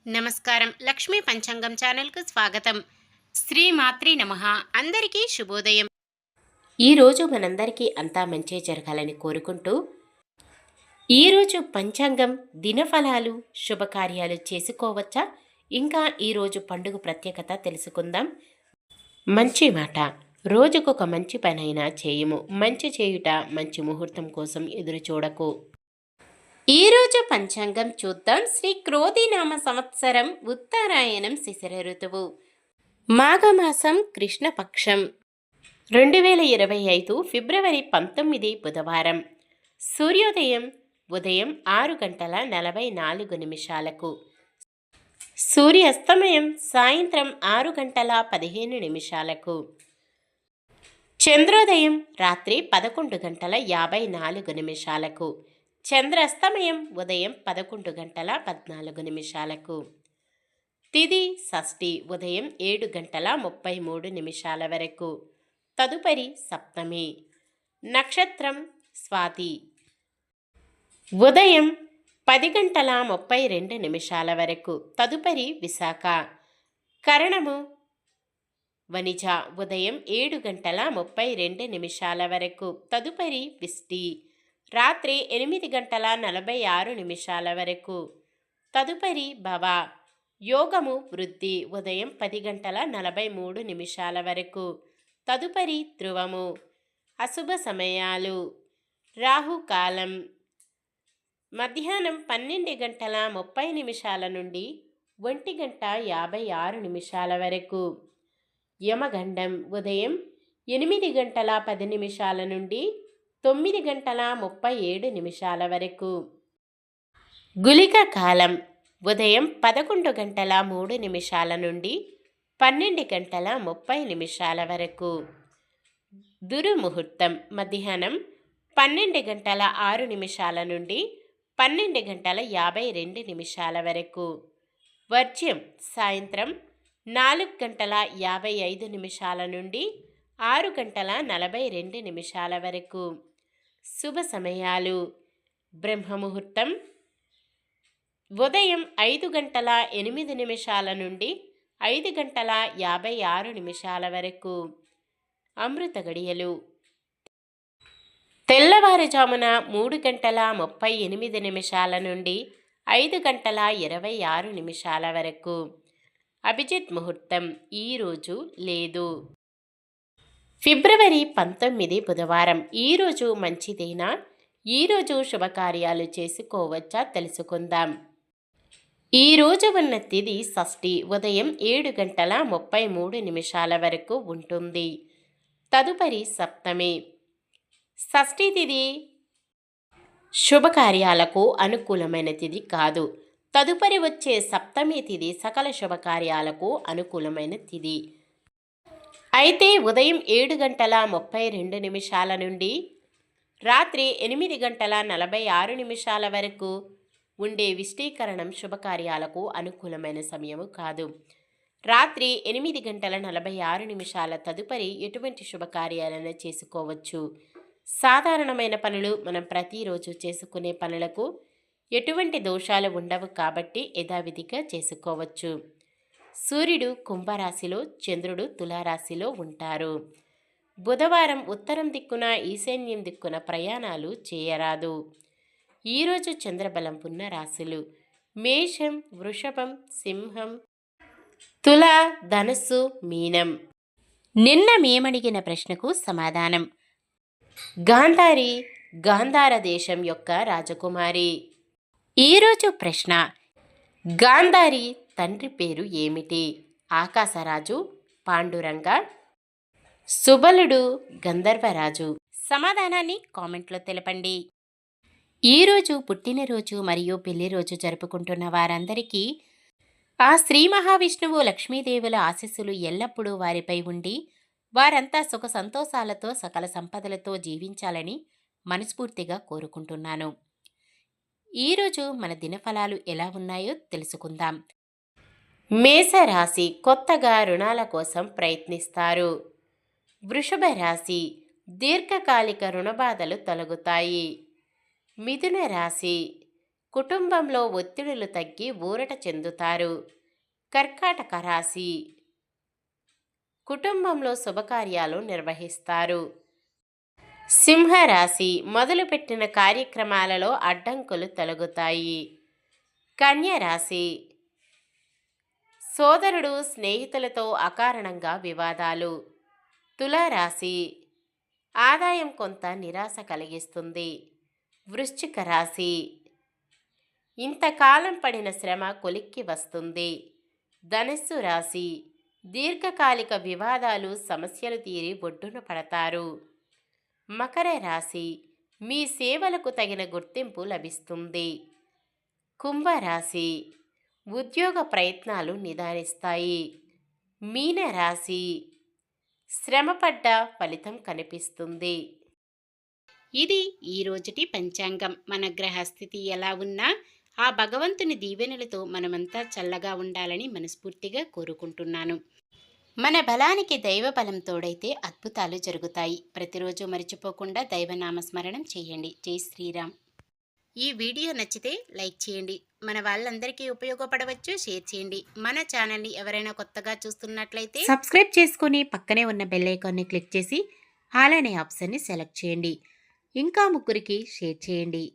నమస్కారం. లక్ష్మీ పంచాంగం ఛానల్‌కు స్వాగతం. శ్రీ మాత్రే నమః. అందరికీ శుభోదయం. ఈరోజు మనందరికీ అంతా మంచే జరగాలని కోరుకుంటూ, ఈరోజు పంచాంగం దినఫలాలు శుభకార్యాలు చేసుకోవచ్చా? ఇంకా ఈరోజు పండుగ ప్రత్యేకత తెలుసుకుందాం. మంచి మాట. రోజుకొక మంచి పనైనా చేయము. మంచి చేయుట మంచి ముహూర్తం కోసం ఎదురు చూడకు. ఈరోజు పంచాంగం చూద్దాం. శ్రీ క్రోధినామ సంవత్సరం ఉత్తరాయణం శిశిర ఋతువు మాఘమాసం కృష్ణపక్షం 2025 ఫిబ్రవరి 19 బుధవారం. సూర్యోదయం ఉదయం 6 గంటల 44 నిమిషాలకు. సూర్యాస్తమయం సాయంత్రం 6 గంటల 15 నిమిషాలకు. చంద్రోదయం రాత్రి 11 గంటల 54 నిమిషాలకు. చంద్రాస్తమయం ఉదయం 11 గంటల 14 నిమిషాలకు. తిథి షష్ఠి ఉదయం 7 గంటల 33 నిమిషాల వరకు. తదుపరి సప్తమి. నక్షత్రం స్వాతి ఉదయం 10 గంటల 32 నిమిషాల వరకు. తదుపరి విశాఖ. కరణము వనిజ ఉదయం 7 గంటల 32 నిమిషాల వరకు. తదుపరి విష్టి రాత్రి 8 గంటల 46 నిమిషాల వరకు. తదుపరి భవ. యోగము వృద్ధి ఉదయం 10 గంటల 43 నిమిషాల వరకు. తదుపరి ధ్రువము. అశుభ సమయాలు రాహుకాలం మధ్యాహ్నం 12 గంటల 30 నిమిషాల నుండి 1 గంట 56 నిమిషాల వరకు. యమగండం ఉదయం 8 గంటల 10 నిమిషాల నుండి 9 గంటల 37 నిమిషాల వరకు. గుళిక కాలం ఉదయం 11 గంటల 3 నిమిషాల నుండి 12 గంటల 30 నిమిషాల వరకు. దుర్ముహూర్తం మధ్యాహ్నం 12 గంటల 6 నిమిషాల నుండి 12 గంటల 52 నిమిషాల వరకు. వర్జ్యం సాయంత్రం 4 గంటల 55 నిమిషాల నుండి 6 గంటల 42 నిమిషాల వరకు. శుభ సమయాలు బ్రహ్మముహూర్తం ఉదయం 5 గంటల 8 నిమిషాల నుండి 5 గంటల 56 నిమిషాల వరకు. అమృత గడియలు తెల్లవారుజామున 3 గంటల 38 నిమిషాల నుండి 5 గంటల 26 నిమిషాల వరకు. అభిజిత్ ముహూర్తం ఈరోజు లేదు. ఫిబ్రవరి 19 బుధవారం. ఈరోజు మంచిదేనా? ఈరోజు శుభకార్యాలు చేసుకోవచ్చా తెలుసుకుందాం. ఈరోజు ఉన్న తిథి షష్ఠి ఉదయం 7 గంటల 33 నిమిషాల వరకు ఉంటుంది. తదుపరి సప్తమి. షష్ఠి తిథి శుభకార్యాలకు అనుకూలమైన తిథి కాదు. తదుపరి వచ్చే సప్తమి తిథి సకల శుభకార్యాలకు అనుకూలమైన తిథి. అయితే ఉదయం 7 గంటల 32 నిమిషాల నుండి రాత్రి 8 గంటల 46 నిమిషాల వరకు ఉండే విష్టీకరణం శుభకార్యాలకు అనుకూలమైన సమయము కాదు. రాత్రి 8 గంటల 46 నిమిషాల తదుపరి ఎటువంటి శుభకార్యాలను చేసుకోవచ్చు. సాధారణమైన పనులు మనం ప్రతిరోజు చేసుకునే పనులకు ఎటువంటి దోషాలు ఉండవు కాబట్టి యథావిధిగా చేసుకోవచ్చు. సూర్యుడు కుంభరాశిలో, చంద్రుడు తులారాశిలో ఉంటారు. బుధవారం ఉత్తరం దిక్కున ఈశాన్యం దిక్కున ప్రయాణాలు చేయరాదు. ఈరోజు చంద్రబలం ఉన్న రాశులు మేషం, వృషభం, సింహం, తుల, ధనుస్సు, మీనం. నిన్న మేమడిగిన ప్రశ్నకు సమాధానం. గాంధారి గాంధార దేశం యొక్క రాజకుమారి. ఈరోజు ప్రశ్న. గాంధారి తండ్రి పేరు ఏమిటి? ఆకాశరాజు, పాండురంగ, సుబలుడు, గంధర్వరాజు. సమాధానాన్ని కామెంట్లో తెలపండి. ఈరోజు పుట్టినరోజు మరియు పెళ్లిరోజు జరుపుకుంటున్న వారందరికీ ఆ శ్రీ మహావిష్ణువు లక్ష్మీదేవుల ఆశీస్సులు ఎల్లప్పుడూ వారిపై ఉండి వారంతా సుఖ సంతోషాలతో సకల సంపదలతో జీవించాలని మనస్ఫూర్తిగా కోరుకుంటున్నాను. ఈరోజు మన దినఫలాలు ఎలా ఉన్నాయో తెలుసుకుందాం. మేషరాశి కొత్తగా రుణాల కోసం ప్రయత్నిస్తారు. వృషభ రాశి దీర్ఘకాలిక రుణబాధలు తొలగుతాయి. మిథున రాశి కుటుంబంలో ఒత్తిడులు తగ్గి ఊరట చెందుతారు. కర్కాటక రాశి కుటుంబంలో శుభకార్యాలు నిర్వహిస్తారు. సింహరాశి మొదలుపెట్టిన కార్యక్రమాలలో అడ్డంకులు తొలగుతాయి. కన్య రాశి సోదరుడు స్నేహితులతో అకారణంగా వివాదాలు. తులారాశి ఆదాయం కొంత నిరాశ కలిగిస్తుంది. వృశ్చిక రాశి ఇంతకాలం పడిన శ్రమ కొలిక్కి వస్తుంది. ధనుస్సు రాశి దీర్ఘకాలిక వివాదాలు సమస్యలు తీరి ఒడ్డున పడతారు. మకర రాశి మీ సేవలకు తగిన గుర్తింపు లభిస్తుంది. కుంభరాశి ఉద్యోగ ప్రయత్నాలు నిదానిస్తాయి. మీనరాశి శ్రమపడ్డ ఫలితం కనిపిస్తుంది. ఇది ఈ రోజుటి పంచాంగం. మన గ్రహస్థితి ఎలా ఉన్నా ఆ భగవంతుని దీవెనలతో మనమంతా చల్లగా ఉండాలని మనస్ఫూర్తిగా కోరుకుంటున్నాను. మన బలానికి దైవ బలం తోడైతే అద్భుతాలు జరుగుతాయి. ప్రతిరోజు మర్చిపోకుండా దైవనామస్మరణం చేయండి. జై శ్రీరామ్. ఈ వీడియో నచ్చితే లైక్ చేయండి. మన వాళ్ళందరికీ ఉపయోగపడవచ్చు. షేర్ చేయండి. మన ఛానల్ని ఎవరైనా కొత్తగా చూస్తున్నట్లయితే సబ్స్క్రైబ్ చేసుకుని పక్కనే ఉన్న బెల్ ఐకాన్ని క్లిక్ చేసి ఆల్ అనే ఆప్షన్ని సెలెక్ట్ చేయండి. ఇంకా ముగ్గురికి షేర్ చేయండి.